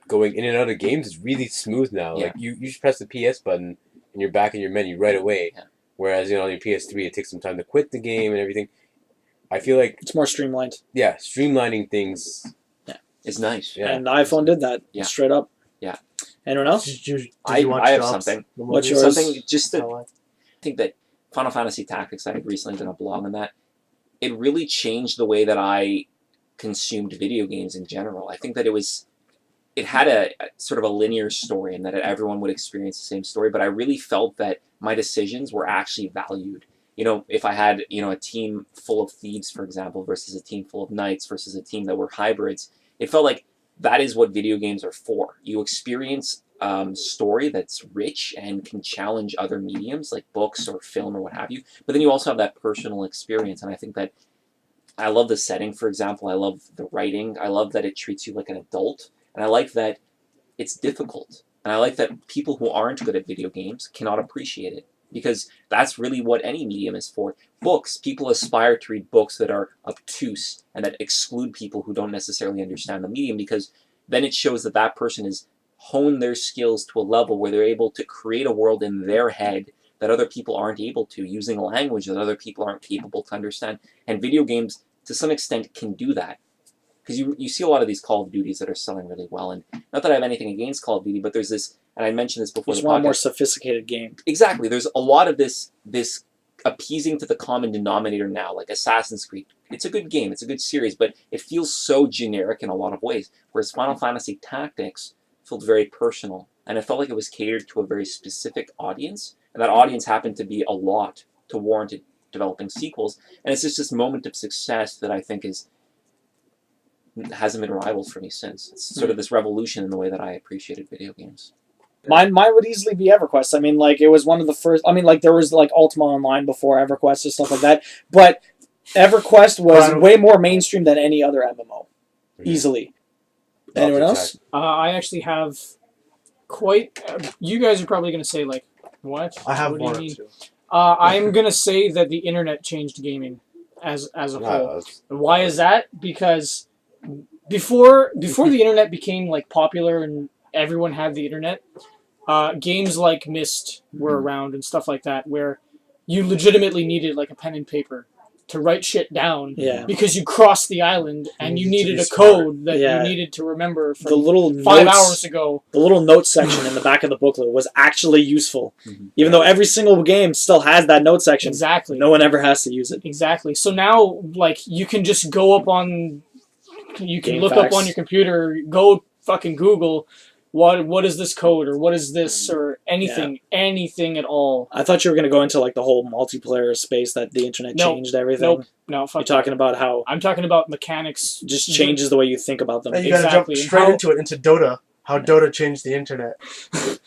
going in and out of games is really smooth now. Yeah. Like you just press the PS button and you're back in your menu right away. Yeah. Whereas on your PS3, it takes some time to quit the game and everything. I feel like It's more streamlined. yeah, streamlining things. It's nice. Yeah. And the iPhone did that straight up. Yeah. Anyone else? Did you I watch have Jobs, something. the What's movie? yours? Something just to Oh, think that Final Fantasy Tactics, I had recently done a blog on that. It really changed the way that I consumed video games in general. I think that it had a sort of a linear story and that everyone would experience the same story, but I really felt that my decisions were actually valued. If I had, a team full of thieves, for example, versus a team full of knights versus a team that were hybrids, it felt like that is what video games are for. You experience story that's rich and can challenge other mediums like books or film or what have you, but then you also have that personal experience, and I think that I love the setting, for example. I love the writing. I love that it treats you like an adult, and I like that it's difficult, and I like that people who aren't good at video games cannot appreciate it, because that's really what any medium is for. Books, people aspire to read books that are obtuse and that exclude people who don't necessarily understand the medium, because then it shows that that person has honed their skills to a level where they're able to create a world in their head that other people aren't able to, using language that other people aren't capable to understand. And video games, to some extent, can do that. Because you see a lot of these Call of Duties that are selling really well, and not that I have anything against Call of Duty, but there's this, and I mentioned this before Just the want a more podcast. sophisticated game. Exactly. There's a lot of this appeasing to the common denominator now, like Assassin's Creed. It's a good game, it's a good series, but it feels so generic in a lot of ways. Whereas Final Fantasy Tactics felt very personal, and it felt like it was catered to a very specific audience, and that audience happened to be a lot to warrant it developing sequels. And it's just this moment of success that I think hasn't been rivaled for me since. It's sort of this revolution in the way that I appreciated video games. Mine would easily be EverQuest. I mean, like, it was one of the first. I mean, like, there was like Ultima Online before EverQuest and stuff like that. But EverQuest was way more mainstream than any other MMO, easily. Anyone else? I actually have quite. You guys are probably going to say like, what? I have what do one you or mean? two. I'm going to say that the internet changed gaming as a whole. Why is that? Because before the internet became like popular and everyone had the internet, games like Myst were around and stuff like that, where you legitimately needed like a pen and paper to write shit down, because you crossed the island and you needed a code that you needed to remember from the little 5 hours ago. The little notes section in the back of the booklet was actually useful, even though every single game still has that note section. Exactly. No one ever has to use it. Exactly. So now, like, you can just go up on, you can Game look facts. up on your computer, go fucking Google, what is this code, or what is this, or anything at all. I thought you were going to go into like the whole multiplayer space that the internet changed everything. No, fuck You're talking about how I'm talking about mechanics. just changes the way you think about them. And you gotta jump straight into it, into Dota. How Dota changed the internet.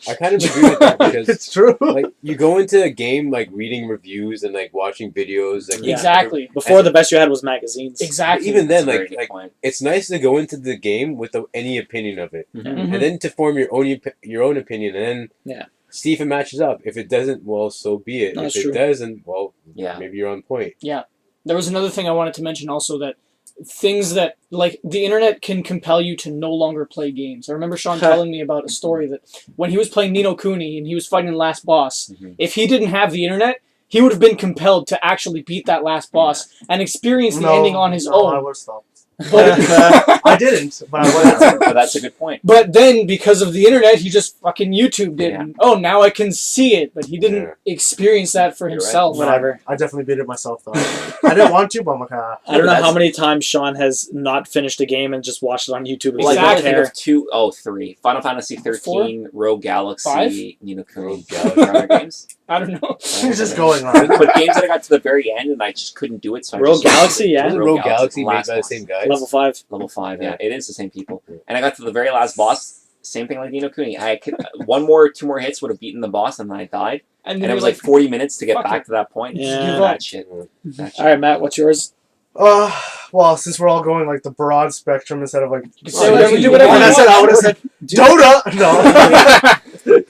I kind of agree with that because It's true. like you go into a game like reading reviews and like watching videos. Like, Exactly. Before, the best you had was magazines. Exactly. Even then, That's a very like good point. it's nice to go into the game with any opinion of it, Mhm. and then to form your own opinion, and then see if it matches up. If it doesn't, well, so be it. That's If true. it doesn't, well, Yeah. maybe you're on point. There was another thing I wanted to mention also, that things that, like, the internet can compel you to no longer play games. I remember Sean telling me about a story that when he was playing Ni no Kuni and he was fighting the last boss, if he didn't have the internet, he would have been compelled to actually beat that last boss and experience the ending on his I own. would have stopped. But, I didn't, but I would have. But that's a good point. but then, because of the internet, he just fucking YouTubed it. Yeah. And, oh, now I can see it. But he didn't experience that for You're right. himself. Whatever. I definitely beat it myself, though. I didn't want to, but I'm like, I don't know how many times Sean has not finished a game and just watched it on YouTube. Well, I Exactly. can think of three. Final Fantasy 13, Rogue Galaxy, 5? Ni no Kuni. Rogue Galaxy. Are there games? I don't know. he's just going on. But games that I got to the very end and I just couldn't do it. So I Rogue just Galaxy, yeah. Wasn't Rogue Rogue Galaxy made last by the boss. same guy? Level 5. Level 5, Yeah. It is the same people. And I got to the very last boss, same thing like Nino Kuni. I could, two more hits would have beaten the boss, and then I died. And And then it you're was like like, 40 minutes to get fuck back it. to that point. Yeah. Just Give that up. shit. All right, Matt, what's yours? Well, since we're all going like the broad spectrum instead of like, You can say whatever you when I want. said I would have said Dota. No.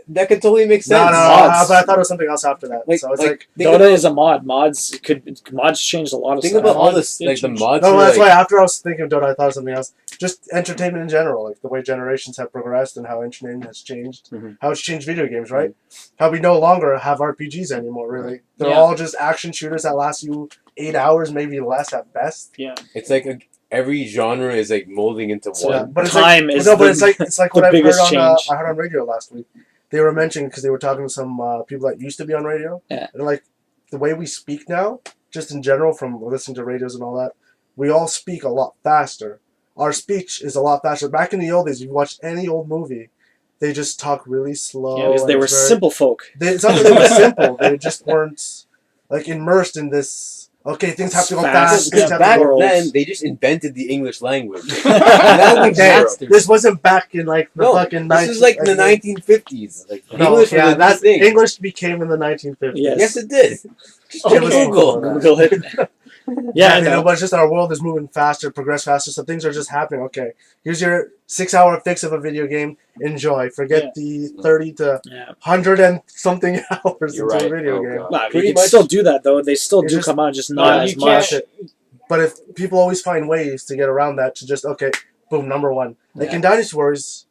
That could totally make No, sense. Mods. but I thought it was something else after that. So it's like think Dota about, is a mod. Mods changed a lot of think stuff. about all Mods, this, they like the changed. mods. no, are, that's like, why after I was thinking of Dota, I thought of something else. Just entertainment in general, like the way generations have progressed and how entertainment has changed, Mhm. how it's changed video games, right? How we no longer have RPGs anymore. Really, they're Yeah. all just action shooters that last you 8 hours, maybe less at best. It's like every genre is like molding into So, one. Yeah, but it's time like, is no, but the- it's like the what I've heard biggest on change. I heard on radio last week. They were mentioning because they were talking to some people that used to be on radio. Yeah. And like the way we speak now, just in general, from listening to radios and all that, we all speak a lot faster. Our speech is a lot faster. Back in the old days, if you watched any old movie, they just talk really slow. Yeah, because and they were it's very- simple folk. It's not that they were simple. They just weren't like immersed in this. Okay, things have to go Fast. fast. Because Things have Back to go. world. then, they just invented the English language. Now we Okay, masters. this wasn't back in like the No, fucking. this is like the 1950s. Like No, English yeah, was a that's thing. English became in the 1950s. Yes. Yes, it did. Just It was Google. before that. Google it. Yeah, I you know, know. but it's just our world is moving faster, progress faster, so things are just happening. Okay, here's your 6-hour fix of a video game. Enjoy. Forget Yeah. the 30 to Yeah. 100 and something hours You're into a right. video Oh, game. God. Well, you Pretty can much- still do that, though. They still It's do just- come out, just No, not you as much. can't. But if people always find ways to get around that, to just okay, boom, number one. Like Yeah. in Dynasty Wars,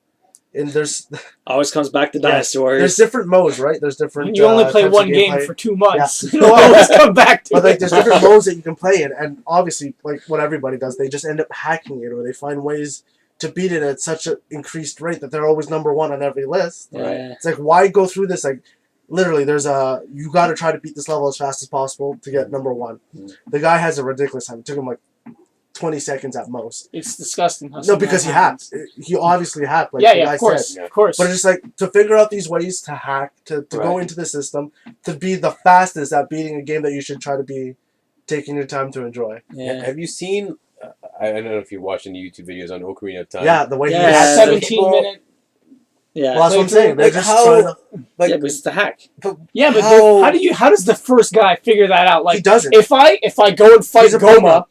and there's Always comes back to Yeah. Dynasty there's Warriors. different modes, right? There's different. You only play types of one game gameplay. for 2 months. Yeah. You'll always come back to But like, it. there's different modes that you can play in, and obviously, like what everybody does, they just end up hacking it, or they find ways to beat it at such an increased rate that they're always number one on every list. Yeah. It's like, why go through this? Like, literally, you got to try to beat this level as fast as possible to get number one. Mm. The guy has a ridiculous time. It took him like 20 seconds at most. It's disgusting. How No, some because that he happens. hacked. He obviously hacked. Like Yeah, the yeah, guy of course, said. of course. But it's just like to figure out these ways to hack, to go Right. into the system, to be the fastest at beating a game that you should try to be taking your time to enjoy. Yeah. Have you seen? I don't know if you watch any YouTube videos on Ocarina of Time. Yeah, the way Yeah. he hacked. 17-minute. Yeah. Well, that's what I'm saying. They're Like just how- trying to. Like Yeah, because it's a hack. Yeah, but How- how does the first guy figure that out? He Like, doesn't. if I go and fight He's a Goma programmer.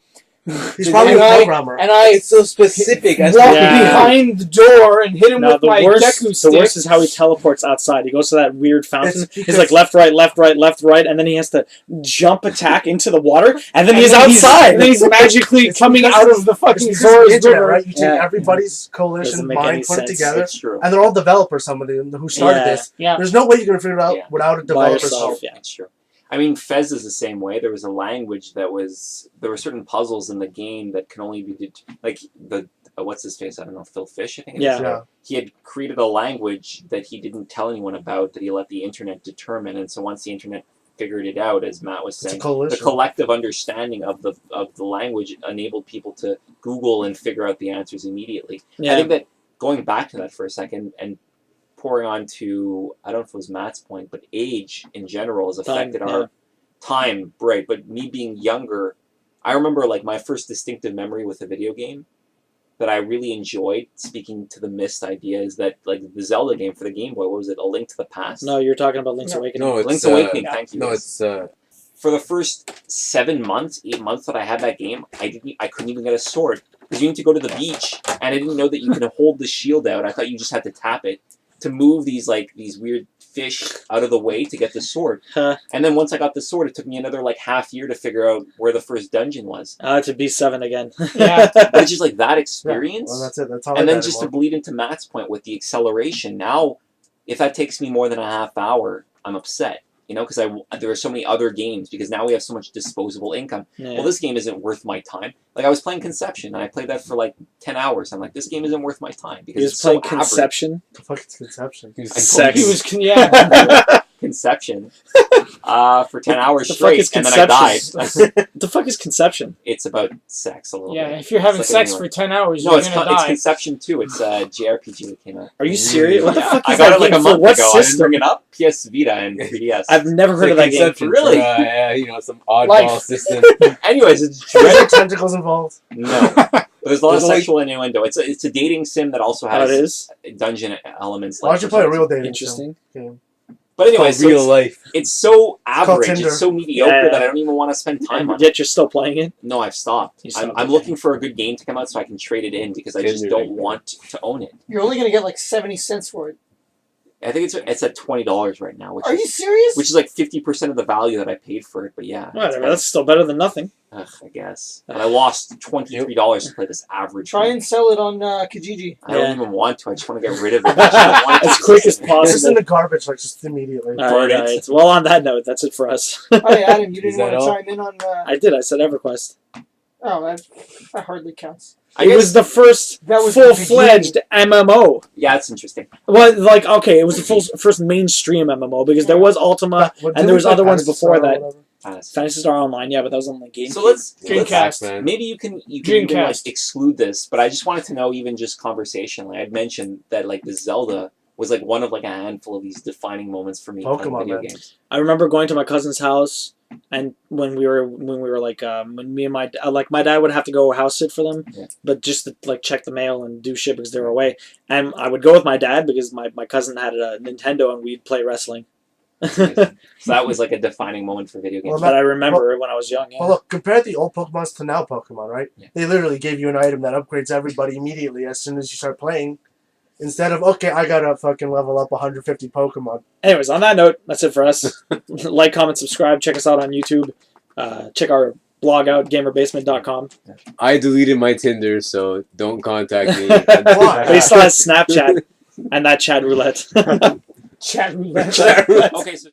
He's probably and a I- programmer. and I it's so specific. As walk to- Yeah. behind the door and hit him No, with the my worst. Deku The stick, worst is how he teleports outside. He goes to that weird fountain. It's He's because- like left, right, left, right, left, right, and then he has to jump attack into the water, and then and he's then outside. and then he's magically It's coming because out of- of the It's fucking because of the Zora's internet, River. right? You take Yeah. everybody's Doesn't coalition make any mind, put it sense. together, It's true. and they're all developers. Some of them who started Yeah. this. Yeah. There's no way you're gonna figure it out Yeah. without a By developer's yourself. help. Yeah. It's true. I mean, Fez is the same way. There was a language there were certain puzzles in the game that can only be like the what's his face? I don't know, Phil Fish. I think. It is. Yeah. Yeah. He had created a language that he didn't tell anyone about that he let the internet determine, and so once the internet figured it out, as Matt was It's a saying, the coalition. collective understanding of the language enabled people to Google and figure out the answers immediately. I Yeah. think that going back to that for a second and pouring on to, I don't know if it was Matt's point, but age in general has affected Time, our time, right? But me being younger, I remember like my first distinctive memory with a video game that I really enjoyed, speaking to the Myst idea, is that like the Zelda game for the Game Boy, what was it, A Link to the Past? No, you're talking about Link's No. Awakening. No, it's Link's Awakening, thank you. No, it's For the first 7 months, 8 months that I had that game, I couldn't even get a sword. Because you need to go to the beach, and I didn't know that you could hold the shield out. I thought you just had to tap it to move these weird fish out of the way to get the sword. Huh. And then once I got the sword, it took me another like half year to figure out where the first dungeon was. To B7 again. Yeah. But it's just like that experience. Well, that's it. That's all. And I then got just to anymore. bleed into Matt's point with the acceleration, now if that takes me more than a half hour, I'm upset. You know, because there are so many other games, because now we have so much disposable income. Yeah. Well, this game isn't worth my time. Like, I was playing Conception, and I played that for like 10 hours. I'm like, this game isn't worth my time, because He was it's so playing average. Conception. The fuck, it's Conception. Sex. He was, yeah. conception for 10 hours The fuck straight, is and then I died. conception? What the fuck is conception? It's about sex a little Yeah, bit. if you're having It's like sex anyone. for 10 hours, No, you're it's gonna it's die. Conception 2. It's a JRPG that came out. Are you serious? What the Yeah, fuck I is got that it like a game for? month What ago. I didn't system? bring it up. PS Vita and 3DS. I've never heard of that game. Conception Really? For, you know, some oddball Life. system. Anyways, it's Is there dreaded. tentacles involved? No. But there's a lot of There's only- sexual innuendo. It's a dating sim that also Oh, it has is? dungeon elements. Why don't you play a real dating Interesting. game? But anyway, It's so real life. it's so average, Tinder. it's so mediocre Yeah. that I don't even want to spend time And on it. yet you're still playing it? No, I've stopped. You stopped, I'm okay. looking for a good game to come out so I can trade it in because I just Tinder, don't like that. want to own it. You're only gonna get like 70 cents for it. I think it's at $20 right now, Are you serious? which is like 50% of the value that I paid for it. But yeah, it's Whatever, kinda- that's still better than nothing. ugh, I guess. But I lost $23 to play this average. Try game. and sell it on Kijiji. I don't Yeah. even want to. I just want to get rid of it. I just don't want it to As quick exist as anymore. It's just in the garbage, like just immediately. All right. Well, on that note, that's it for us. Hey, Adam, you Is didn't that want to all? chime in on. I did. I said EverQuest. Oh, that hardly counts. I It guess, was the first That was the full-fledged MMO. yeah, it's interesting. Well, like, okay, it was the first mainstream MMO because there was Ultima What, and did there we was play other ones Fantasy before Star or that. whatever? Fantasy Star Online, yeah, but that was on the game. So let's Dreamcast. Man. maybe you can even like Dreamcast. exclude this, but I just wanted to know, even just conversationally, I'd mentioned that like the Zelda was like one of like a handful of these defining moments for me playing Pokemon, video man. games. I remember going to my cousin's house, and when we were like when me and my dad would have to go house sit for them, Yeah. but just to like check the mail and do shit because they were away, and I would go with my dad because my cousin had a Nintendo and we'd play wrestling. So that was like a defining moment for video games. Well, But I remember it when I was young. Yeah. Well, look, compare the old Pokemons to now Pokemon, right? Yeah. They literally gave you an item that upgrades everybody immediately as soon as you start playing. Instead of, okay, I gotta fucking level up 150 Pokemon. Anyways, on that note, that's it for us. Like, comment, subscribe. Check us out on YouTube. Check our blog out, gamerbasement.com. I deleted my Tinder, so don't contact me. Why? But he still has Snapchat and that chat roulette. Chat roulette. Okay, so